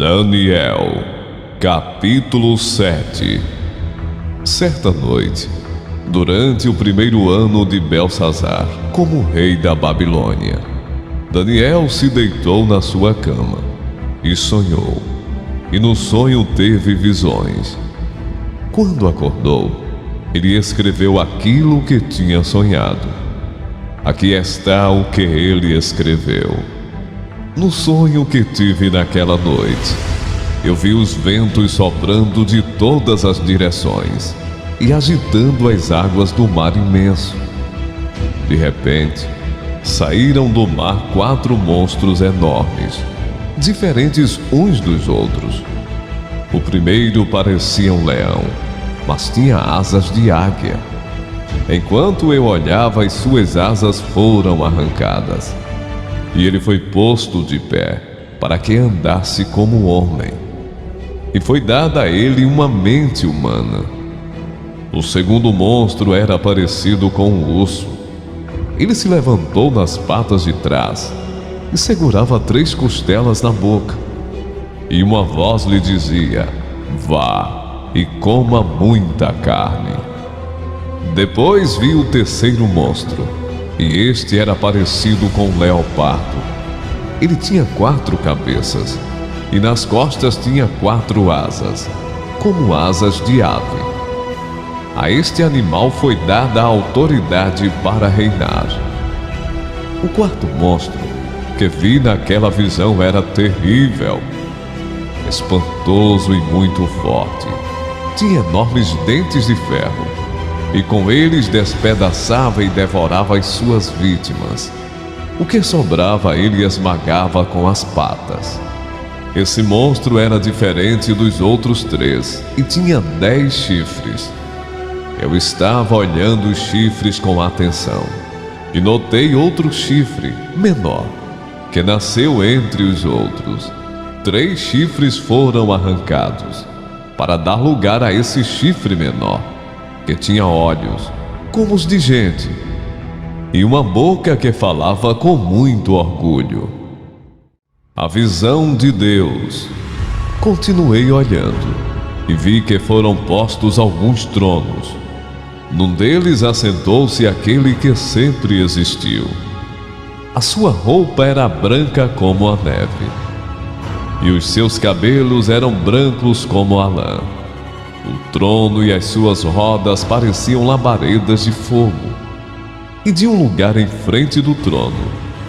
Daniel, capítulo 7. Certa noite, durante o primeiro ano de Belsazar, como rei da Babilônia, Daniel se deitou na sua cama e sonhou, e no sonho teve visões. Quando acordou, ele escreveu aquilo que tinha sonhado. Aqui está o que ele escreveu. No sonho que tive naquela noite, eu vi os ventos soprando de todas as direções e agitando as águas do mar imenso. De repente, saíram do mar 4 monstros enormes, diferentes uns dos outros. O primeiro parecia um leão, mas tinha asas de águia. Enquanto eu olhava, as suas asas foram arrancadas, e ele foi posto de pé, para que andasse como homem. E foi dada a ele uma mente humana. O segundo monstro era parecido com um urso. Ele se levantou nas patas de trás e segurava 3 costelas na boca. E uma voz lhe dizia: "Vá e coma muita carne." Depois vi o terceiro monstro, e este era parecido com um leopardo. Ele tinha 4 cabeças, e nas costas tinha 4 asas, como asas de ave. A este animal foi dada a autoridade para reinar. O quarto monstro que vi naquela visão era terrível, espantoso e muito forte. Tinha enormes dentes de ferro, e com eles despedaçava e devorava as suas vítimas. O que sobrava ele esmagava com as patas. Esse monstro era diferente dos outros 3 e tinha 10 chifres. Eu estava olhando os chifres com atenção e notei outro chifre, menor, que nasceu entre os outros. 3 chifres foram arrancados para dar lugar a esse chifre menor, que tinha olhos como os de gente e uma boca que falava com muito orgulho. A visão de Deus. Continuei olhando e vi que foram postos alguns tronos. Num deles assentou-se aquele que sempre existiu. A sua roupa era branca como a neve, e os seus cabelos eram brancos como a lã. O trono e as suas rodas pareciam labaredas de fogo, e de um lugar em frente do trono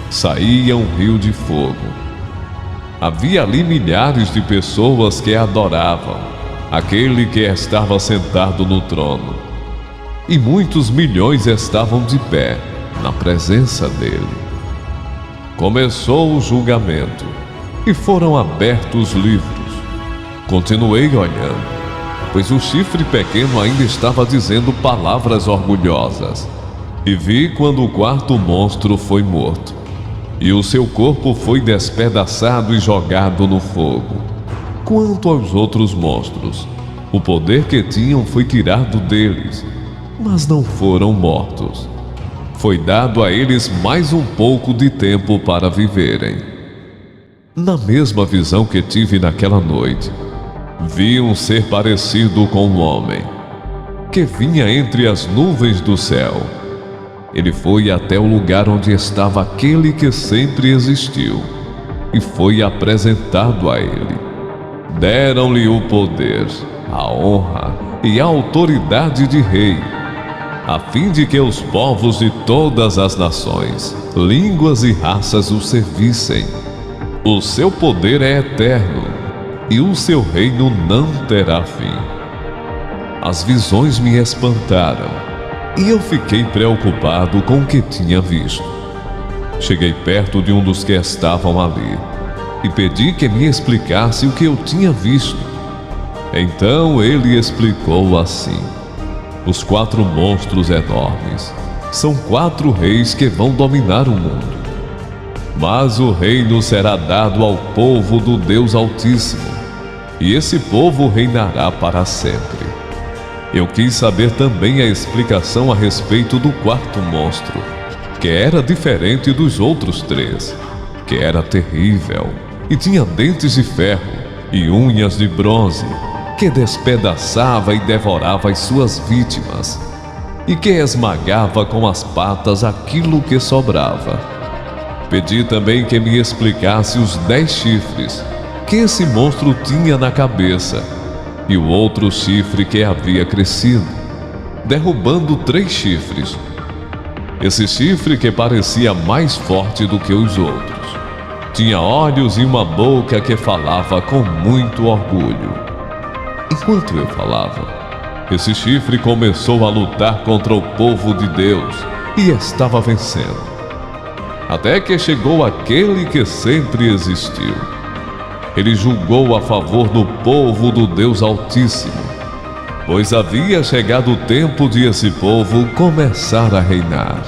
saía um rio de fogo. Havia ali milhares de pessoas que adoravam aquele que estava sentado no trono, e muitos milhões estavam de pé na presença dele. Começou o julgamento, e foram abertos livros. Continuei olhando, pois o chifre pequeno ainda estava dizendo palavras orgulhosas. E vi quando o quarto monstro foi morto, e o seu corpo foi despedaçado e jogado no fogo. Quanto aos outros monstros, o poder que tinham foi tirado deles, mas não foram mortos. Foi dado a eles mais um pouco de tempo para viverem. Na mesma visão que tive naquela noite, vi um ser parecido com um homem, que vinha entre as nuvens do céu. Ele foi até o lugar onde estava aquele que sempre existiu, e foi apresentado a ele. Deram-lhe o poder, a honra e a autoridade de rei, a fim de que os povos de todas as nações, línguas e raças o servissem. O seu poder é eterno, e o seu reino não terá fim. As visões me espantaram, e eu fiquei preocupado com o que tinha visto. Cheguei perto de um dos que estavam ali, e pedi que me explicasse o que eu tinha visto. Então ele explicou assim: os 4 monstros enormes são 4 reis que vão dominar o mundo. Mas o reino será dado ao povo do Deus Altíssimo, e esse povo reinará para sempre. Eu quis saber também a explicação a respeito do quarto monstro, que era diferente dos outros 3, que era terrível e tinha dentes de ferro, e unhas de bronze, que despedaçava e devorava as suas vítimas, e que esmagava com as patas aquilo que sobrava. Pedi também que me explicasse os 10 chifres que esse monstro tinha na cabeça, e o outro chifre que havia crescido, derrubando 3 chifres. Esse chifre, que parecia mais forte do que os outros, tinha olhos e uma boca que falava com muito orgulho. Enquanto eu falava, esse chifre começou a lutar contra o povo de Deus e estava vencendo, até que chegou aquele que sempre existiu. Ele julgou a favor do povo do Deus Altíssimo, pois havia chegado o tempo de esse povo começar a reinar.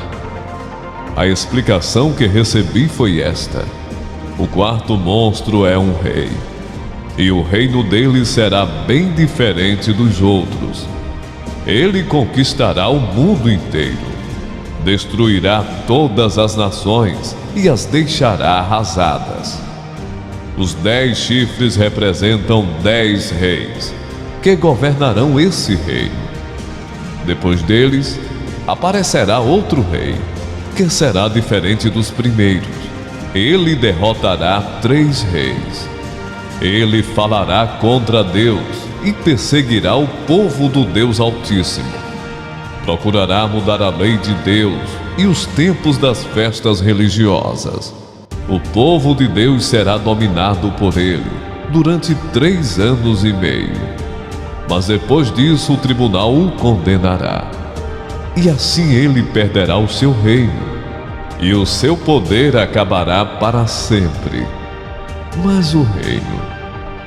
A explicação que recebi foi esta: o quarto monstro é um rei, e o reino dele será bem diferente dos outros. Ele conquistará o mundo inteiro, destruirá todas as nações e as deixará arrasadas. Os 10 chifres representam 10 reis, que governarão esse reino. Depois deles, aparecerá outro rei, que será diferente dos primeiros. Ele derrotará 3 reis. Ele falará contra Deus e perseguirá o povo do Deus Altíssimo. Procurará mudar a lei de Deus e os tempos das festas religiosas. O povo de Deus será dominado por ele durante 3 anos e meio. Mas depois disso o tribunal o condenará. E assim ele perderá o seu reino, e o seu poder acabará para sempre. Mas o reino,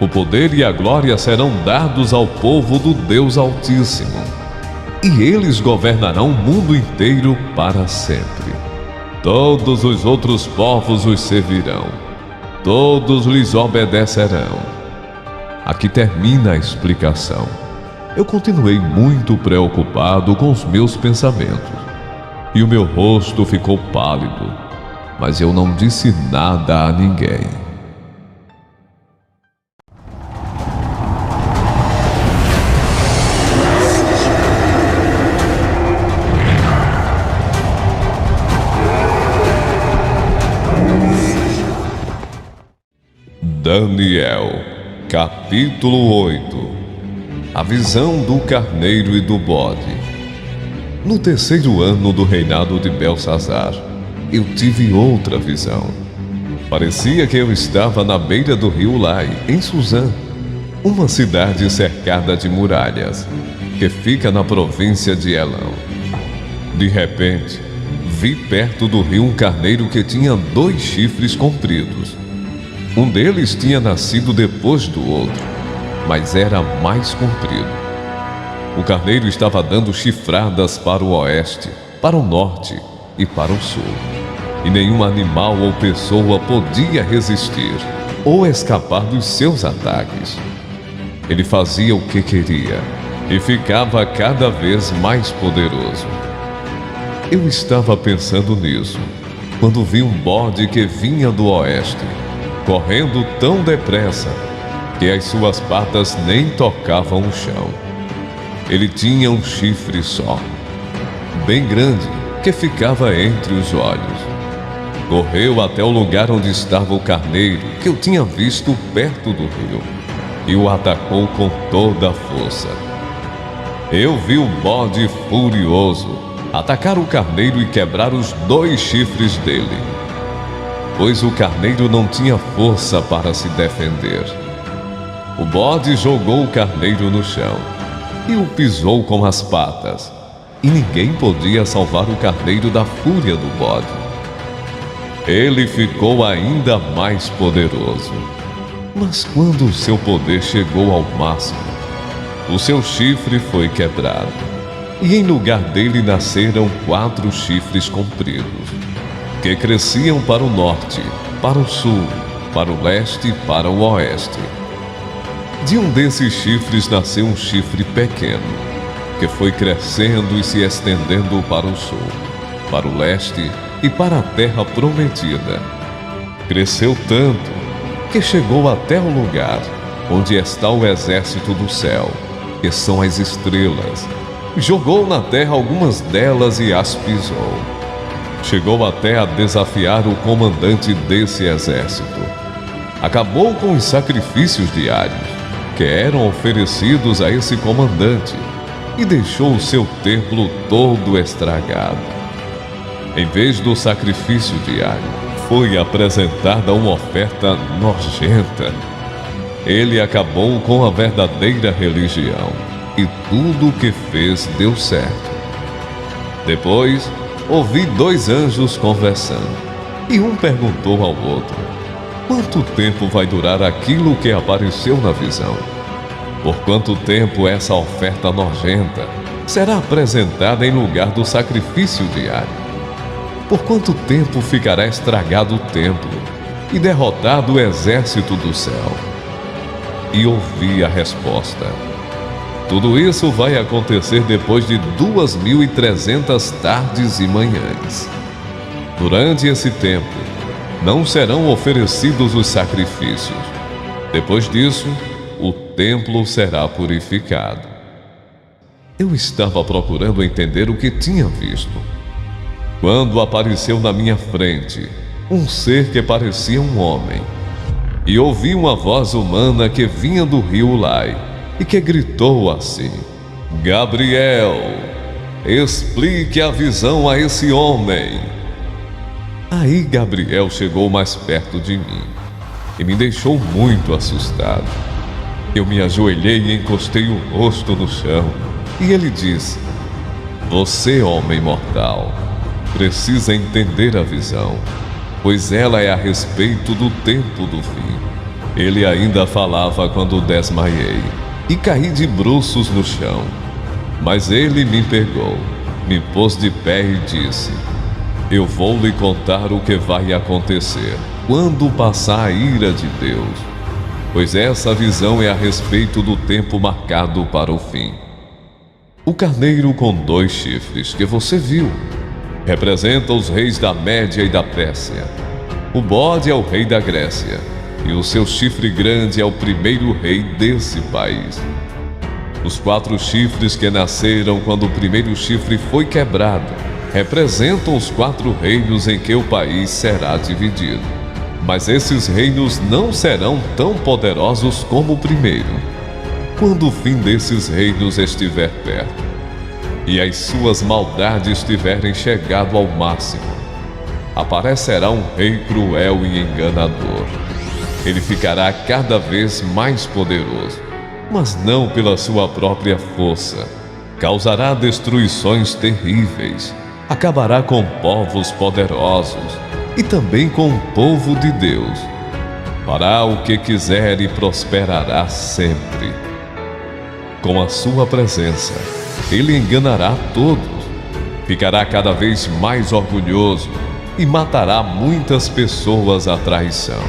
o poder e a glória serão dados ao povo do Deus Altíssimo, e eles governarão o mundo inteiro para sempre. Todos os outros povos os servirão, todos lhes obedecerão. Aqui termina a explicação. Eu continuei muito preocupado com os meus pensamentos, e o meu rosto ficou pálido, mas eu não disse nada a ninguém. Daniel, capítulo 8. A visão do carneiro e do bode. No 3º ano do reinado de Belsazar, eu tive outra visão. Parecia que eu estava na beira do rio Ulai, em Suzã, uma cidade cercada de muralhas, que fica na província de Elão. De repente, vi perto do rio um carneiro que tinha 2 chifres compridos. Um deles tinha nascido depois do outro, mas era mais comprido. O carneiro estava dando chifradas para o oeste, para o norte e para o sul. E nenhum animal ou pessoa podia resistir ou escapar dos seus ataques. Ele fazia o que queria e ficava cada vez mais poderoso. Eu estava pensando nisso quando vi um bode que vinha do oeste, correndo tão depressa que as suas patas nem tocavam o chão. Ele tinha um chifre só, bem grande, que ficava entre os olhos. Correu até o lugar onde estava o carneiro que eu tinha visto perto do rio e o atacou com toda a força. Eu vi o bode furioso atacar o carneiro e quebrar os 2 chifres dele, pois o carneiro não tinha força para se defender. O bode jogou o carneiro no chão e o pisou com as patas, e ninguém podia salvar o carneiro da fúria do bode. Ele ficou ainda mais poderoso. Mas quando o seu poder chegou ao máximo, o seu chifre foi quebrado, e em lugar dele nasceram 4 chifres compridos, que cresciam para o norte, para o sul, para o leste e para o oeste. De um desses chifres nasceu um chifre pequeno, que foi crescendo e se estendendo para o sul, para o leste e para a terra prometida. Cresceu tanto que chegou até o lugar onde está o exército do céu, que são as estrelas. Jogou na terra algumas delas e as pisou. Chegou até a desafiar o comandante desse exército. Acabou com os sacrifícios diários que eram oferecidos a esse comandante e deixou o seu templo todo estragado. Em vez do sacrifício diário, foi apresentada uma oferta nojenta. Ele acabou com a verdadeira religião e tudo o que fez deu certo. Depois, ouvi 2 anjos conversando e um perguntou ao outro: quanto tempo vai durar aquilo que apareceu na visão? Por quanto tempo essa oferta nojenta será apresentada em lugar do sacrifício diário? Por quanto tempo ficará estragado o templo e derrotado o exército do céu? E ouvi a resposta: tudo isso vai acontecer depois de 2.300 tardes e manhãs. Durante esse tempo, não serão oferecidos os sacrifícios. Depois disso, o templo será purificado. Eu estava procurando entender o que tinha visto, quando apareceu na minha frente um ser que parecia um homem, e ouvi uma voz humana que vinha do rio Ulai e que gritou assim: Gabriel, explique a visão a esse homem. Aí Gabriel chegou mais perto de mim e me deixou muito assustado. Eu me ajoelhei e encostei o rosto no chão, e ele disse: você, homem mortal, precisa entender a visão, pois ela é a respeito do tempo do fim. Ele ainda falava quando desmaiei e caí de bruços no chão. Mas ele me pegou, me pôs de pé e disse: eu vou lhe contar o que vai acontecer quando passar a ira de Deus, pois essa visão é a respeito do tempo marcado para o fim. O carneiro com 2 chifres que você viu representa os reis da Média e da Pérsia. O bode é o rei da Grécia, e o seu chifre grande é o primeiro rei desse país. Os 4 chifres que nasceram quando o primeiro chifre foi quebrado representam os 4 reinos em que o país será dividido. Mas esses reinos não serão tão poderosos como o primeiro. Quando o fim desses reinos estiver perto e as suas maldades tiverem chegado ao máximo, aparecerá um rei cruel e enganador. Ele ficará cada vez mais poderoso, mas não pela sua própria força. Causará destruições terríveis, acabará com povos poderosos e também com o povo de Deus. Fará o que quiser e prosperará sempre. Com a sua presença, ele enganará todos, ficará cada vez mais orgulhoso e matará muitas pessoas à traição.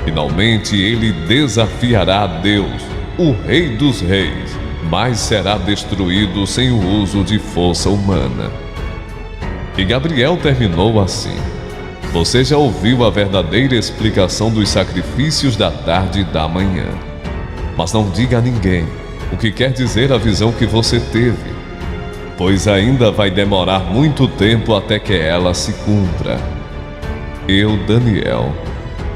Finalmente ele desafiará a Deus, o Rei dos Reis, mas será destruído sem o uso de força humana. E Gabriel terminou assim: você já ouviu a verdadeira explicação dos sacrifícios da tarde e da manhã. Mas não diga a ninguém o que quer dizer a visão que você teve, pois ainda vai demorar muito tempo até que ela se cumpra. Eu, Daniel,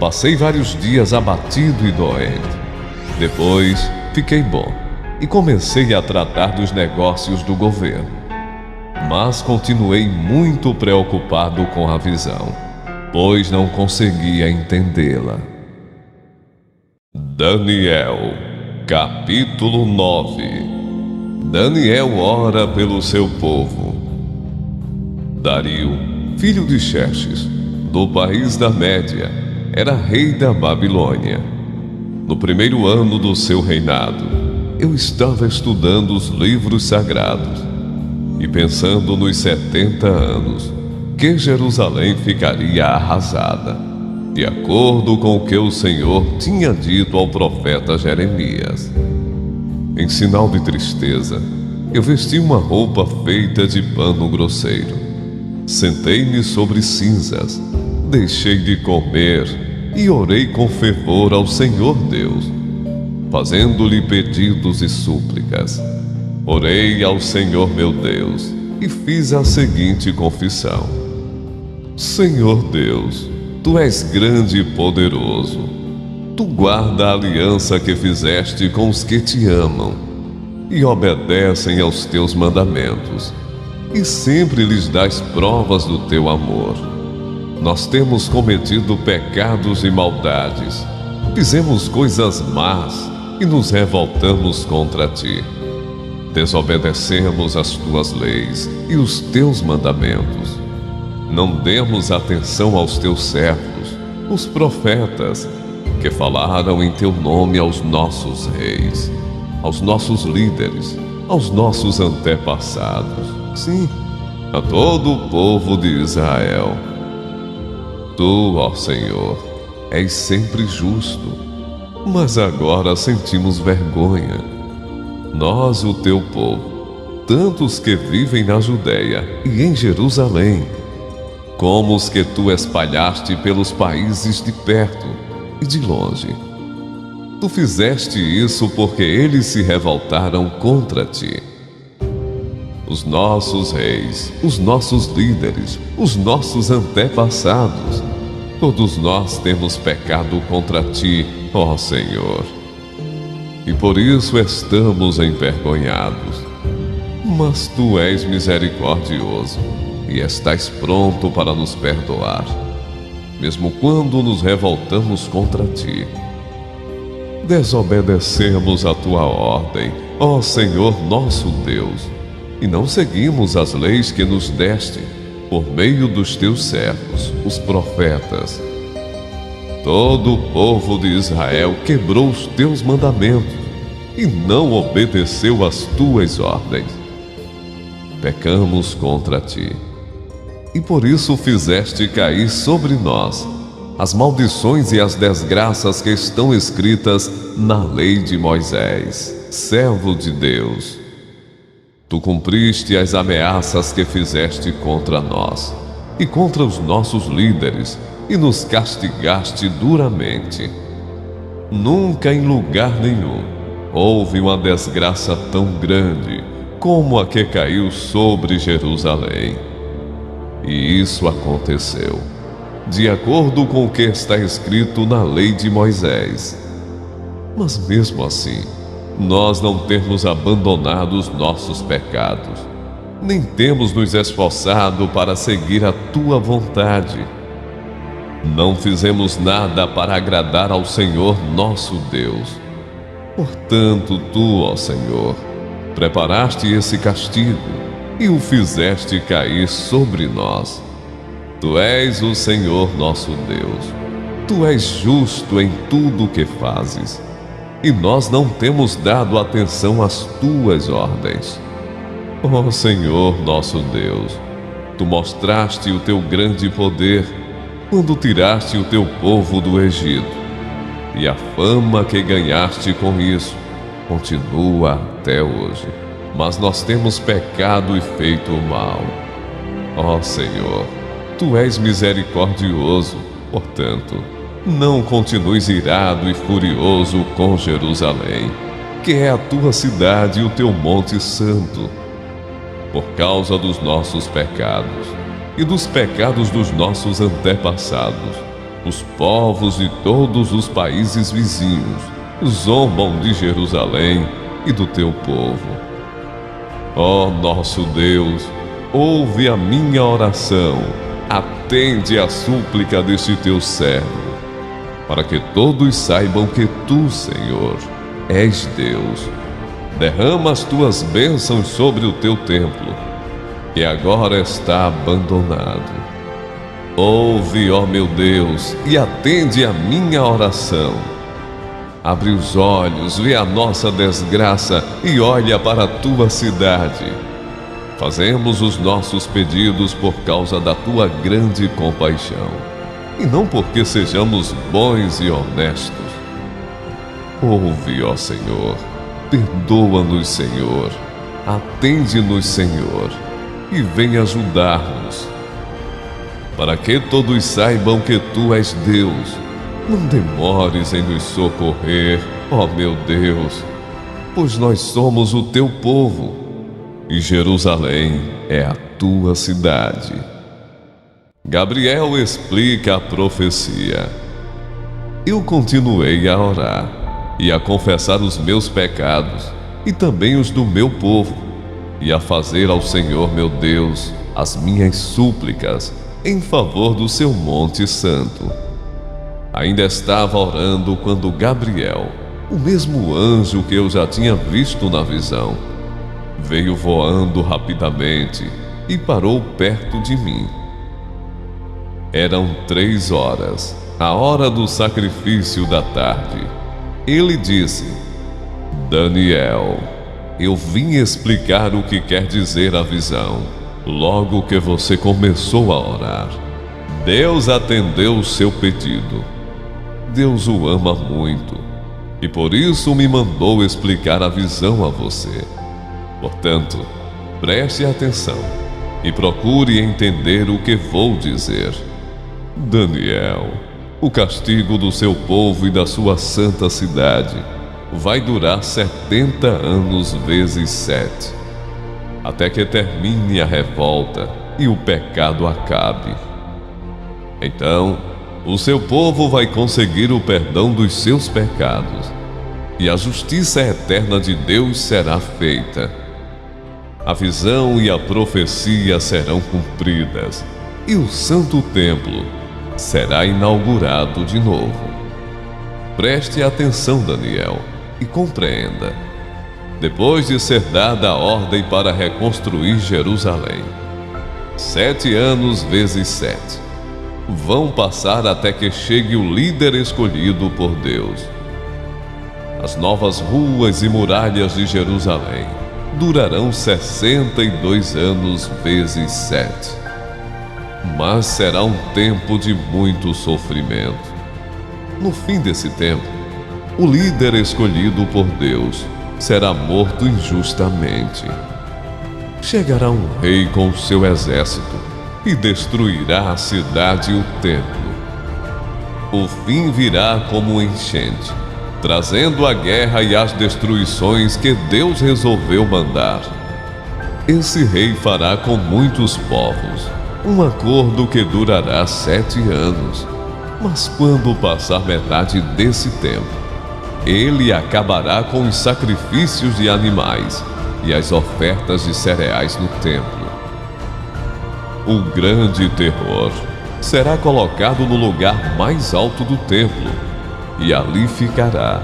passei vários dias abatido e doente. Depois, fiquei bom e comecei a tratar dos negócios do governo. Mas continuei muito preocupado com a visão, pois não conseguia entendê-la. Daniel, capítulo 9. Daniel ora pelo seu povo. Dario, filho de Xerxes, do país da Média, era rei da Babilônia. No primeiro ano do seu reinado, eu estava estudando os livros sagrados e pensando nos 70 anos que Jerusalém ficaria arrasada, de acordo com o que o Senhor tinha dito ao profeta Jeremias. Em sinal de tristeza, eu vesti uma roupa feita de pano grosseiro. Sentei-me sobre cinzas, deixei de comer e orei com fervor ao Senhor Deus. fazendo-lhe pedidos e súplicas. Orei ao Senhor meu Deus e fiz a seguinte confissão: Senhor Deus, Tu és grande e poderoso. Tu guarda a aliança que fizeste com os que te amam e obedecem aos Teus mandamentos, e sempre lhes dás provas do Teu amor. Nós temos cometido pecados e maldades, fizemos coisas más e nos revoltamos contra Ti. Desobedecemos as Tuas leis e os Teus mandamentos. Não demos atenção aos Teus servos, os profetas, que falaram em Teu nome aos nossos reis, aos nossos líderes, aos nossos antepassados, sim, a todo o povo de Israel. Tu, ó Senhor, és sempre justo, mas agora sentimos vergonha. Nós, o Teu povo, tanto os que vivem na Judéia e em Jerusalém, como os que Tu espalhaste pelos países de perto e de longe. Tu fizeste isso porque eles se revoltaram contra Ti. Os nossos reis, os nossos líderes, os nossos antepassados, todos nós temos pecado contra Ti, ó Senhor. E por isso estamos envergonhados. Mas Tu és misericordioso e estás pronto para nos perdoar, mesmo quando nos revoltamos contra Ti. Desobedecemos a Tua ordem, ó Senhor nosso Deus, e não seguimos as leis que nos deste por meio dos Teus servos, os profetas. Todo o povo de Israel quebrou os Teus mandamentos e não obedeceu às Tuas ordens. Pecamos contra Ti, e por isso fizeste cair sobre nós as maldições e as desgraças que estão escritas na lei de Moisés, servo de Deus. Tu cumpriste as ameaças que fizeste contra nós e contra os nossos líderes, e nos castigaste duramente. Nunca em lugar nenhum houve uma desgraça tão grande como a que caiu sobre Jerusalém. E isso aconteceu de acordo com o que está escrito na lei de Moisés. Mas mesmo assim, nós não temos abandonado os nossos pecados, nem temos nos esforçado para seguir a Tua vontade. Não fizemos nada para agradar ao Senhor nosso Deus. Portanto, Tu, ó Senhor, preparaste esse castigo e o fizeste cair sobre nós. Tu és o Senhor nosso Deus. Tu és justo em tudo o que fazes, e nós não temos dado atenção às Tuas ordens. Ó Senhor nosso Deus, Tu mostraste o Teu grande poder quando tiraste o Teu povo do Egito, e a fama que ganhaste com isso continua até hoje. Mas nós temos pecado e feito o mal. Ó Senhor, Tu és misericordioso, portanto, não continues irado e furioso com Jerusalém, que é a Tua cidade e o Teu monte santo. Por causa dos nossos pecados e dos pecados dos nossos antepassados, os povos de todos os países vizinhos zombam de Jerusalém e do Teu povo. Ó nosso Deus, ouve a minha oração, atende à súplica deste Teu servo, para que todos saibam que Tu, Senhor, és Deus. Derrama as Tuas bênçãos sobre o Teu templo, que agora está abandonado. Ouve, ó meu Deus, e atende à minha oração. Abre os olhos, vê a nossa desgraça e olha para a Tua cidade. Fazemos os nossos pedidos por causa da Tua grande compaixão, e não porque sejamos bons e honestos. Ouve, ó Senhor, perdoa-nos, Senhor, atende-nos, Senhor, e vem ajudar-nos, para que todos saibam que Tu és Deus, não demores em nos socorrer, ó meu Deus, pois nós somos o teu povo, e Jerusalém é a tua cidade. Gabriel explica a profecia. Eu continuei a orar e a confessar os meus pecados e também os do meu povo, e a fazer ao Senhor meu Deus as minhas súplicas em favor do seu Monte Santo. Ainda estava orando quando Gabriel, o mesmo anjo que eu já tinha visto na visão, veio voando rapidamente e parou perto de mim. Eram 3 horas, a hora do sacrifício da tarde. Ele disse: Daniel, eu vim explicar o que quer dizer a visão, logo que você começou a orar. Deus atendeu o seu pedido. Deus o ama muito, e por isso me mandou explicar a visão a você. Portanto, preste atenção e procure entender o que vou dizer. Daniel, o castigo do seu povo e da sua santa cidade vai durar 70 anos vezes 7, até que termine a revolta e o pecado acabe. Então, o seu povo vai conseguir o perdão dos seus pecados, e a justiça eterna de Deus será feita. A visão e a profecia serão cumpridas, e o santo templo será inaugurado de novo. Preste atenção, Daniel, e compreenda. Depois de ser dada a ordem para reconstruir Jerusalém, 7 anos vezes 7 vão passar até que chegue o líder escolhido por Deus. As novas ruas e muralhas de Jerusalém durarão 62 anos vezes 7. Mas será um tempo de muito sofrimento. No fim desse tempo, o líder escolhido por Deus será morto injustamente. Chegará um rei com seu exército e destruirá a cidade e o templo. O fim virá como enchente, trazendo a guerra e as destruições que Deus resolveu mandar. Esse rei fará com muitos povos um acordo que durará 7 anos, mas quando passar metade desse tempo, ele acabará com os sacrifícios de animais e as ofertas de cereais no templo. O grande terror será colocado no lugar mais alto do templo, e ali ficará,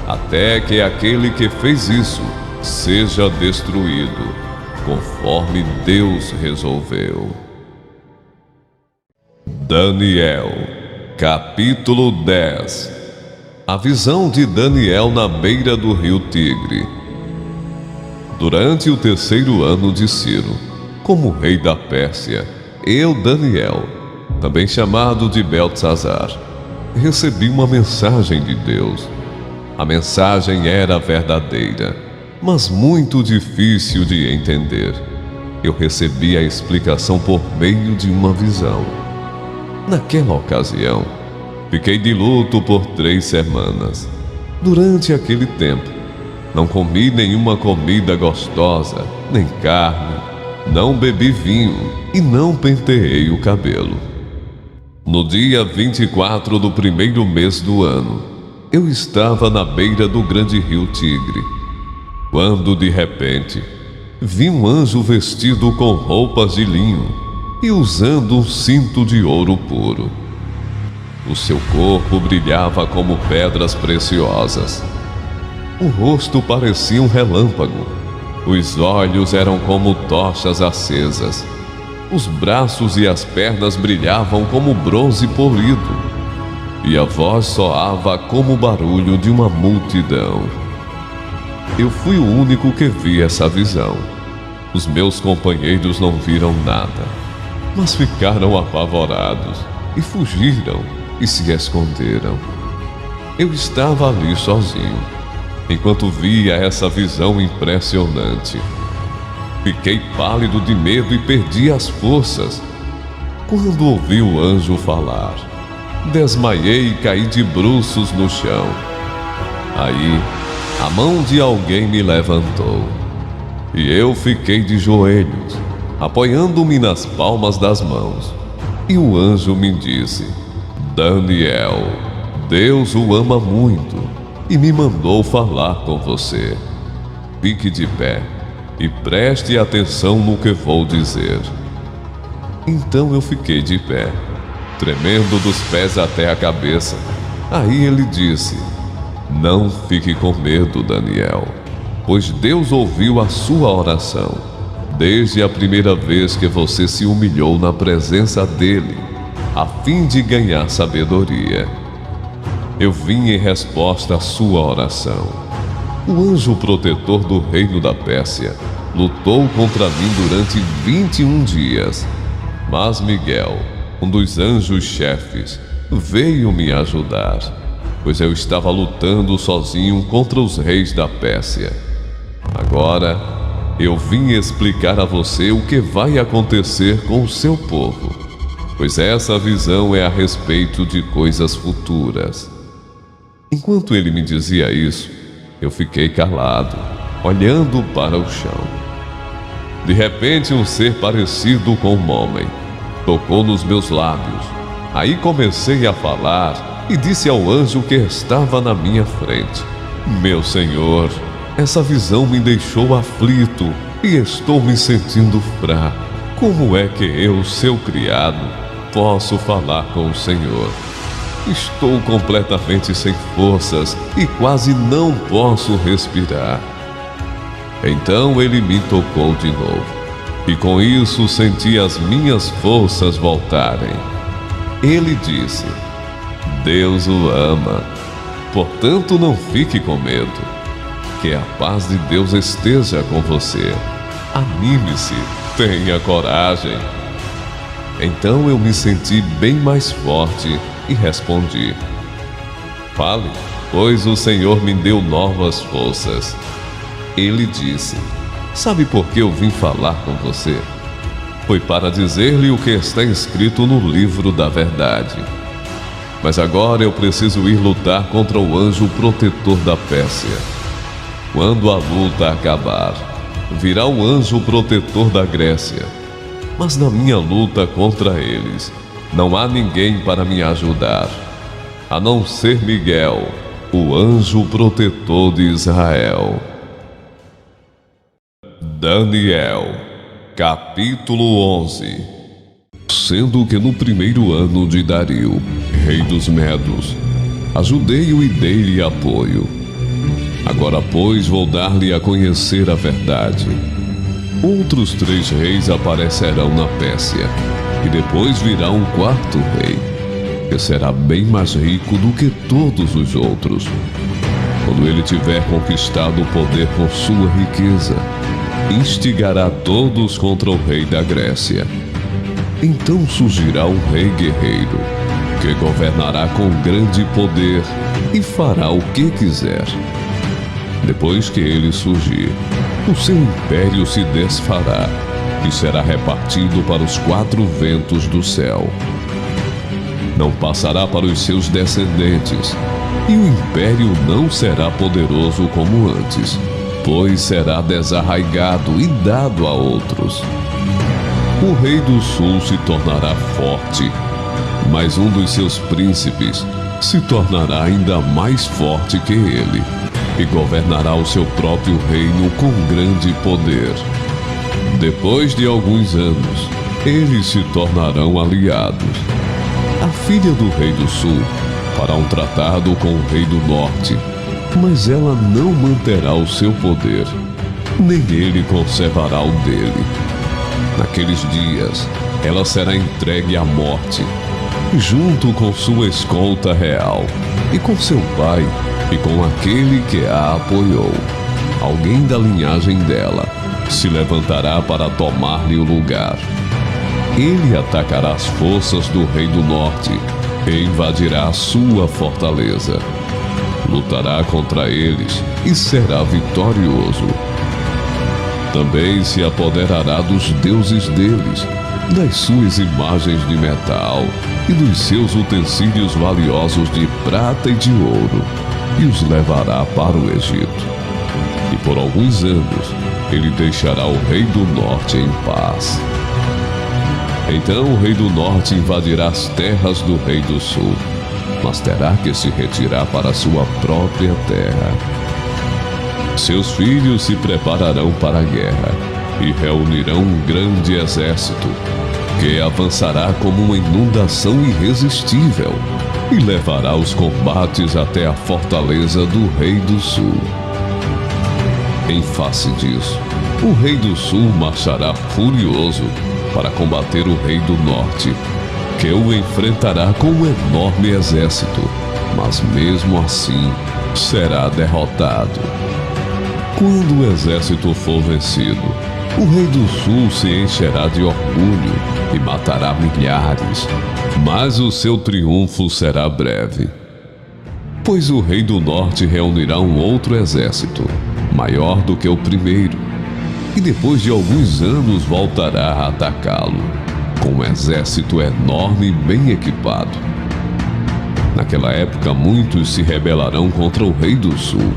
até que aquele que fez isso seja destruído, conforme Deus resolveu. Daniel, capítulo 10. A visão de Daniel na beira do rio Tigre. Durante o 3º ano de Ciro, como rei da Pérsia, eu, Daniel, também chamado de Beltesazar, recebi uma mensagem de Deus. A mensagem era verdadeira, mas muito difícil de entender. Eu recebi a explicação por meio de uma visão. Naquela ocasião, fiquei de luto por 3 semanas. Durante aquele tempo, não comi nenhuma comida gostosa, nem carne, não bebi vinho e não penteei o cabelo. No dia 24 do 1º mês do ano, eu estava na beira do grande rio Tigre, quando de repente vi um anjo vestido com roupas de linho e usando um cinto de ouro puro. O seu corpo brilhava como pedras preciosas. O rosto parecia um relâmpago. Os olhos eram como tochas acesas. Os braços e as pernas brilhavam como bronze polido. E a voz soava como o barulho de uma multidão. Eu fui o único que vi essa visão. Os meus companheiros não viram nada, mas ficaram apavorados e fugiram e se esconderam. Eu estava ali sozinho, enquanto via essa visão impressionante. Fiquei pálido de medo e perdi as forças. Quando ouvi o anjo falar, desmaiei e caí de bruços no chão. Aí, a mão de alguém me levantou, e eu fiquei de joelhos, apoiando-me nas palmas das mãos. E o anjo me disse: Daniel, Deus o ama muito e me mandou falar com você. Fique de pé e preste atenção no que vou dizer. Então eu fiquei de pé, tremendo dos pés até a cabeça. Aí ele disse: Não fique com medo, Daniel, pois Deus ouviu a sua oração, desde a primeira vez que você se humilhou na presença dele, a fim de ganhar sabedoria. Eu vim em resposta à sua oração. O anjo protetor do reino da Pérsia lutou contra mim durante 21 dias. Mas Miguel, um dos anjos-chefes, veio me ajudar, pois eu estava lutando sozinho contra os reis da Pérsia. Agora, eu vim explicar a você o que vai acontecer com o seu povo, pois essa visão é a respeito de coisas futuras. Enquanto ele me dizia isso, eu fiquei calado, olhando para o chão. De repente, um ser parecido com um homem tocou nos meus lábios. Aí comecei a falar e disse ao anjo que estava na minha frente: Meu senhor, essa visão me deixou aflito e estou me sentindo fraco. Como é que eu, seu criado, posso falar com o Senhor? Estou completamente sem forças e quase não posso respirar. Então ele me tocou de novo, e com isso senti as minhas forças voltarem. Ele disse: Deus o ama, portanto não fique com medo. Que a paz de Deus esteja com você. Anime-se, tenha coragem. Então eu me senti bem mais forte e respondi: Fale, pois o Senhor me deu novas forças. Ele disse: Sabe por que eu vim falar com você? Foi para dizer-lhe o que está escrito no livro da verdade. Mas agora eu preciso ir lutar contra o anjo protetor da Pérsia. Quando a luta acabar, virá o anjo protetor da Grécia. Mas na minha luta contra eles, não há ninguém para me ajudar, a não ser Miguel, o anjo protetor de Israel. Daniel, capítulo 11. Sendo que no primeiro ano de Dario, rei dos Medos, ajudei-o e dei-lhe apoio. Agora, pois, vou dar-lhe a conhecer a verdade. Outros 3 reis aparecerão na Pérsia, e depois virá um 4º rei, que será bem mais rico do que todos os outros. Quando ele tiver conquistado o poder com sua riqueza, instigará todos contra o rei da Grécia. Então surgirá um rei guerreiro, que governará com grande poder e fará o que quiser. Depois que ele surgir, o seu império se desfará e será repartido para os 4 ventos do céu. Não passará para os seus descendentes, e o império não será poderoso como antes, pois será desarraigado e dado a outros. O rei do sul se tornará forte, mas um dos seus príncipes se tornará ainda mais forte que ele, e governará o seu próprio reino com grande poder. Depois de alguns anos, eles se tornarão aliados. A filha do rei do sul fará um tratado com o rei do norte, mas ela não manterá o seu poder, nem ele conservará o dele. Naqueles dias, ela será entregue à morte, junto com sua escolta real, e com seu pai, e com aquele que a apoiou. Alguém da linhagem dela se levantará para tomar-lhe o lugar. Ele atacará as forças do rei do norte e invadirá a sua fortaleza. Lutará contra eles e será vitorioso. Também se apoderará dos deuses deles das suas imagens de metal e dos seus utensílios valiosos de prata e de ouro, e os levará para o Egito. E por alguns anos ele deixará o rei do norte em paz. Então o rei do norte invadirá as terras do rei do sul, mas terá que se retirar para sua própria terra. Seus filhos se prepararão para a guerra e reunirão um grande exército, que avançará como uma inundação irresistível e levará os combates até a fortaleza do rei do sul. Em face disso, o rei do sul marchará furioso para combater o rei do norte, que o enfrentará com um enorme exército, mas mesmo assim será derrotado. Quando o exército for vencido, o rei do sul se encherá de orgulho e matará milhares, mas o seu triunfo será breve. Pois o rei do norte reunirá um outro exército, maior do que o primeiro, e depois de alguns anos voltará a atacá-lo, com um exército enorme e bem equipado. Naquela época, muitos se rebelarão contra o rei do sul,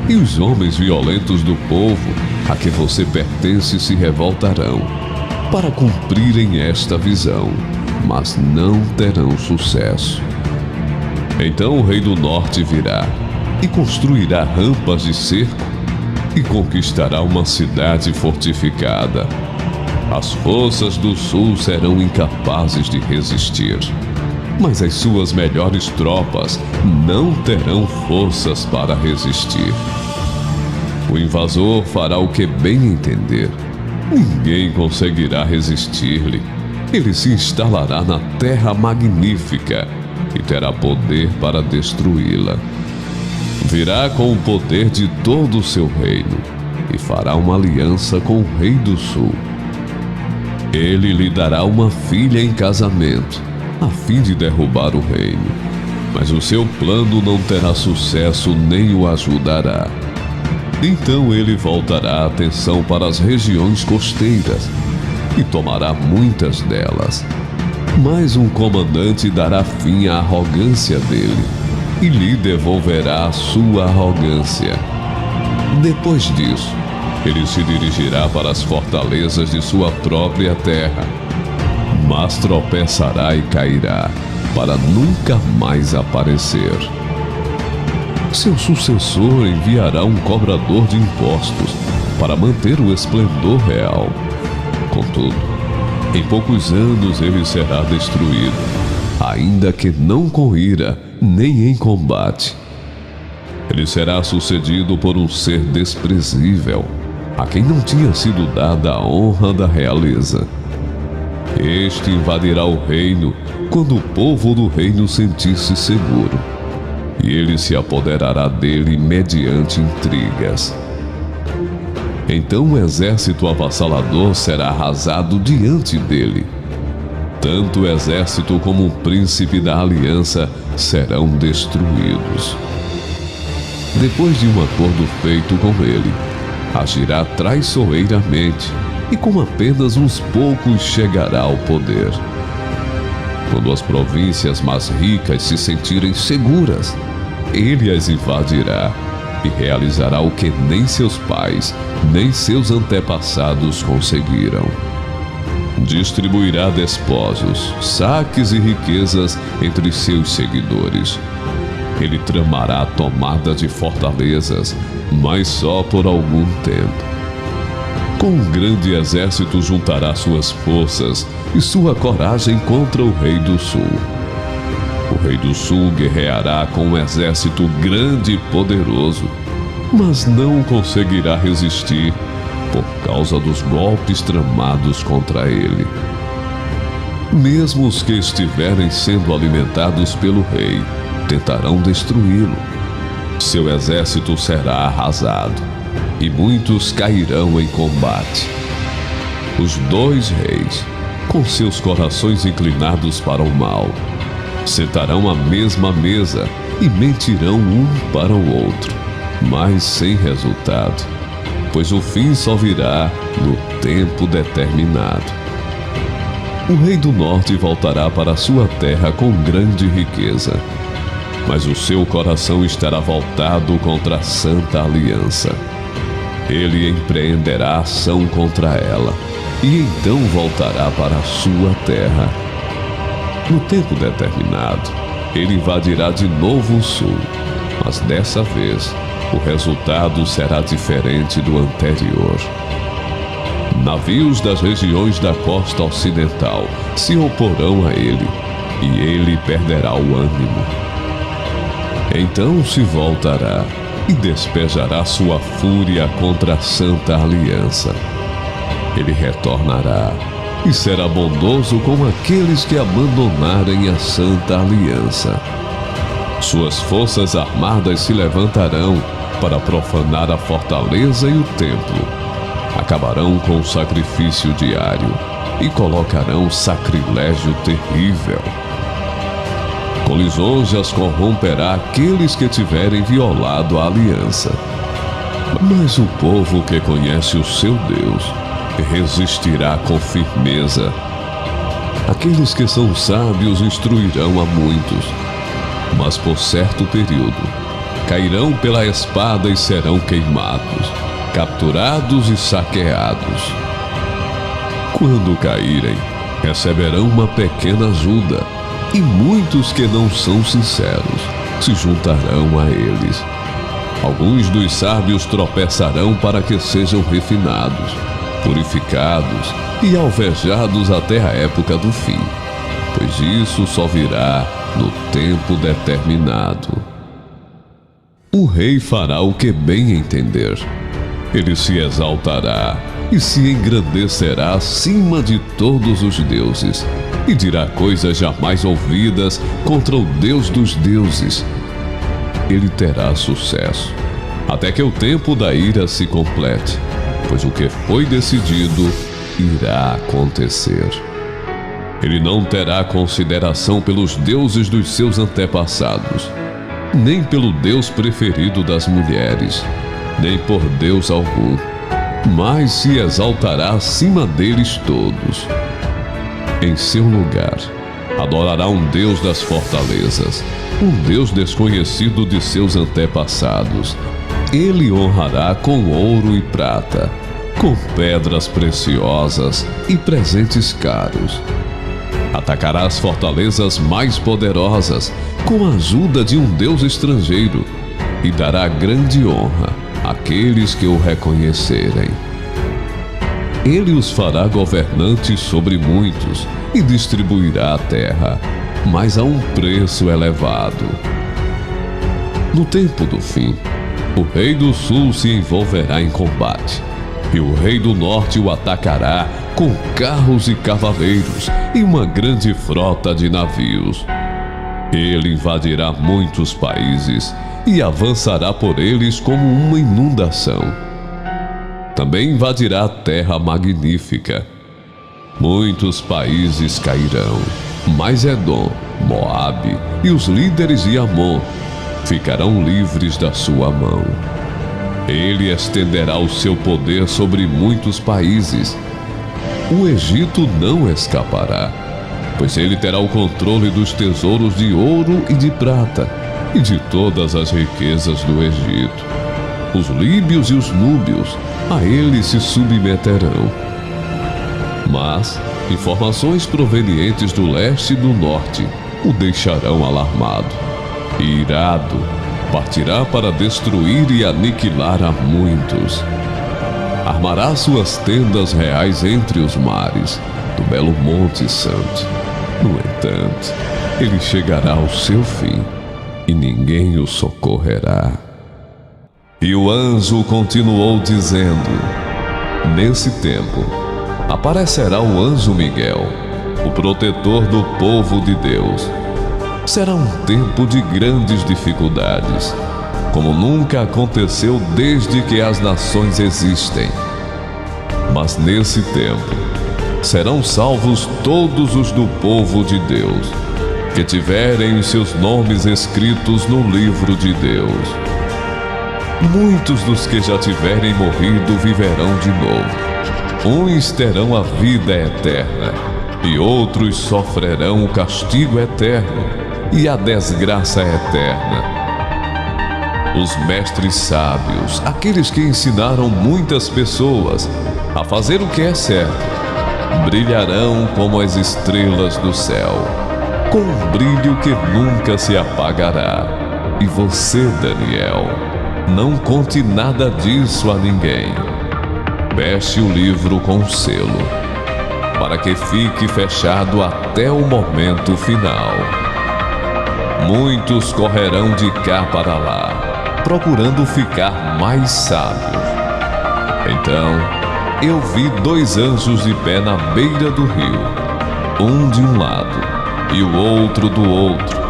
e os homens violentos do povo a que você pertence se revoltarão, para cumprirem esta visão, mas não terão sucesso. Então o rei do norte virá e construirá rampas de cerco e conquistará uma cidade fortificada. As forças do sul serão incapazes de resistir, mas as suas melhores tropas não terão forças para resistir. O invasor fará o que bem entender. Ninguém conseguirá resistir-lhe. Ele se instalará na terra magnífica e terá poder para destruí-la. Virá com o poder de todo o seu reino e fará uma aliança com o rei do sul. Ele lhe dará uma filha em casamento, a fim de derrubar o reino. Mas o seu plano não terá sucesso nem o ajudará. Então ele voltará a atenção para as regiões costeiras e tomará muitas delas. Mas um comandante dará fim à arrogância dele e lhe devolverá a sua arrogância. Depois disso, ele se dirigirá para as fortalezas de sua própria terra, mas tropeçará e cairá, para nunca mais aparecer. Seu sucessor enviará um cobrador de impostos para manter o esplendor real. Contudo, em poucos anos ele será destruído, ainda que não com ira nem em combate. Ele será sucedido por um ser desprezível, a quem não tinha sido dada a honra da realeza. Este invadirá o reino quando o povo do reino sentir-se seguro, e ele se apoderará dele mediante intrigas. Então o exército avassalador será arrasado diante dele. Tanto o exército como o príncipe da aliança serão destruídos. Depois de um acordo feito com ele, agirá traiçoeiramente e com apenas uns poucos chegará ao poder. Quando as províncias mais ricas se sentirem seguras, ele as invadirá e realizará o que nem seus pais, nem seus antepassados conseguiram. Distribuirá despojos, saques e riquezas entre seus seguidores. Ele tramará a tomada de fortalezas, mas só por algum tempo. Com um grande exército juntará suas forças e sua coragem contra o rei do sul. O rei do sul guerreará com um exército grande e poderoso, mas não conseguirá resistir por causa dos golpes tramados contra ele. Mesmo os que estiverem sendo alimentados pelo rei tentarão destruí-lo. Seu exército será arrasado e muitos cairão em combate. Os dois reis, com seus corações inclinados para o mal, sentarão à mesma mesa e mentirão um para o outro, mas sem resultado, pois o fim só virá no tempo determinado. O rei do norte voltará para sua terra com grande riqueza, mas o seu coração estará voltado contra a Santa Aliança. Ele empreenderá ação contra ela, e então voltará para a sua terra. No tempo determinado, ele invadirá de novo o sul, mas dessa vez o resultado será diferente do anterior. Navios das regiões da costa ocidental se oporão a ele, e ele perderá o ânimo. Então se voltará e despejará sua fúria contra a Santa Aliança. Ele retornará e será bondoso com aqueles que abandonarem a Santa Aliança. Suas forças armadas se levantarão para profanar a fortaleza e o templo. Acabarão com o sacrifício diário e colocarão sacrilégio terrível. Com lisonjas corromperá aqueles que tiverem violado a aliança. Mas o povo que conhece o seu Deus resistirá com firmeza. Aqueles que são sábios instruirão a muitos, mas por certo período cairão pela espada e serão queimados, capturados e saqueados. Quando caírem, receberão uma pequena ajuda, e muitos que não são sinceros se juntarão a eles. Alguns dos sábios tropeçarão para que sejam refinados, purificados e alvejados até a época do fim, pois isso só virá no tempo determinado. O rei fará o que bem entender. Ele se exaltará e se engrandecerá acima de todos os deuses, e dirá coisas jamais ouvidas contra o Deus dos deuses. Ele terá sucesso, até que o tempo da ira se complete, pois o que foi decidido irá acontecer. Ele não terá consideração pelos deuses dos seus antepassados, nem pelo Deus preferido das mulheres, nem por Deus algum, mas se exaltará acima deles todos. Em seu lugar, adorará um Deus das fortalezas, um Deus desconhecido de seus antepassados. Ele honrará com ouro e prata, com pedras preciosas e presentes caros. Atacará as fortalezas mais poderosas com a ajuda de um Deus estrangeiro e dará grande honra àqueles que o reconhecerem. Ele os fará governantes sobre muitos e distribuirá a terra, mas a um preço elevado. No tempo do fim, o rei do sul se envolverá em combate, e o rei do norte o atacará com carros e cavaleiros e uma grande frota de navios. Ele invadirá muitos países e avançará por eles como uma inundação. Também invadirá a terra magnífica. Muitos países cairão, mas Edom, Moabe e os líderes de Amon ficarão livres da sua mão. Ele estenderá o seu poder sobre muitos países. O Egito não escapará, pois ele terá o controle dos tesouros de ouro e de prata e de todas as riquezas do Egito. Os líbios e os núbios a ele se submeterão. Mas informações provenientes do leste e do norte o deixarão alarmado. E irado, partirá para destruir e aniquilar a muitos. Armará suas tendas reais entre os mares, do belo Monte Santo. No entanto, ele chegará ao seu fim, e ninguém o socorrerá. E o anjo continuou dizendo: nesse tempo, aparecerá o anjo Miguel, o protetor do povo de Deus. Será um tempo de grandes dificuldades, como nunca aconteceu desde que as nações existem. Mas nesse tempo, serão salvos todos os do povo de Deus, que tiverem os seus nomes escritos no livro de Deus. Muitos dos que já tiverem morrido viverão de novo. Uns terão a vida eterna, e outros sofrerão o castigo eterno e a desgraça eterna. Os mestres sábios, aqueles que ensinaram muitas pessoas a fazer o que é certo, brilharão como as estrelas do céu, com um brilho que nunca se apagará. E você, Daniel, não conte nada disso a ninguém. Feche o livro com selo, para que fique fechado até o momento final. Muitos correrão de cá para lá, procurando ficar mais sábios. Então, eu vi 2 anjos de pé na beira do rio, um de um lado e o outro do outro.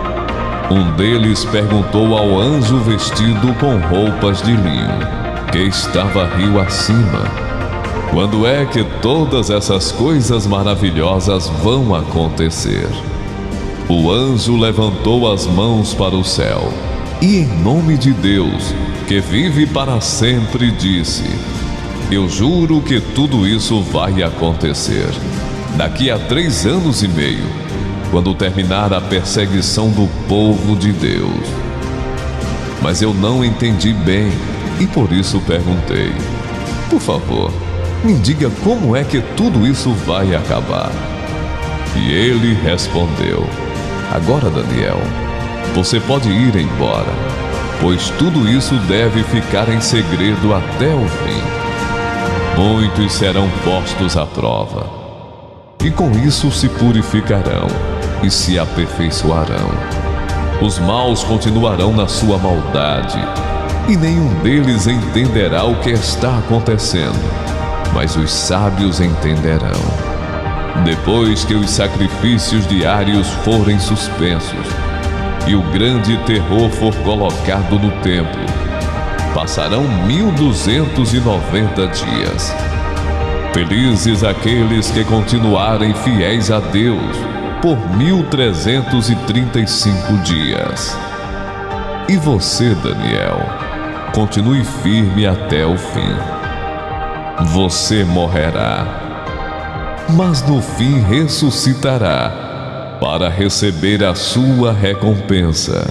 Um deles perguntou ao anjo vestido com roupas de linho, que estava rio acima: quando é que todas essas coisas maravilhosas vão acontecer? O anjo levantou as mãos para o céu e, em nome de Deus, que vive para sempre, disse: eu juro que tudo isso vai acontecer daqui a 3 anos e meio, quando terminar a perseguição do povo de Deus. Mas eu não entendi bem e por isso perguntei: por favor, me diga como é que tudo isso vai acabar. E ele respondeu: agora, Daniel, você pode ir embora, pois tudo isso deve ficar em segredo até o fim. Muitos serão postos à prova, e com isso se purificarão e se aperfeiçoarão. Os maus continuarão na sua maldade, e nenhum deles entenderá o que está acontecendo, mas os sábios entenderão. Depois que os sacrifícios diários forem suspensos e o grande terror for colocado no templo, passarão 1290 dias. Felizes aqueles que continuarem fiéis a Deus por 1335 dias. E você, Daniel, continue firme até o fim. Você morrerá, mas no fim ressuscitará para receber a sua recompensa.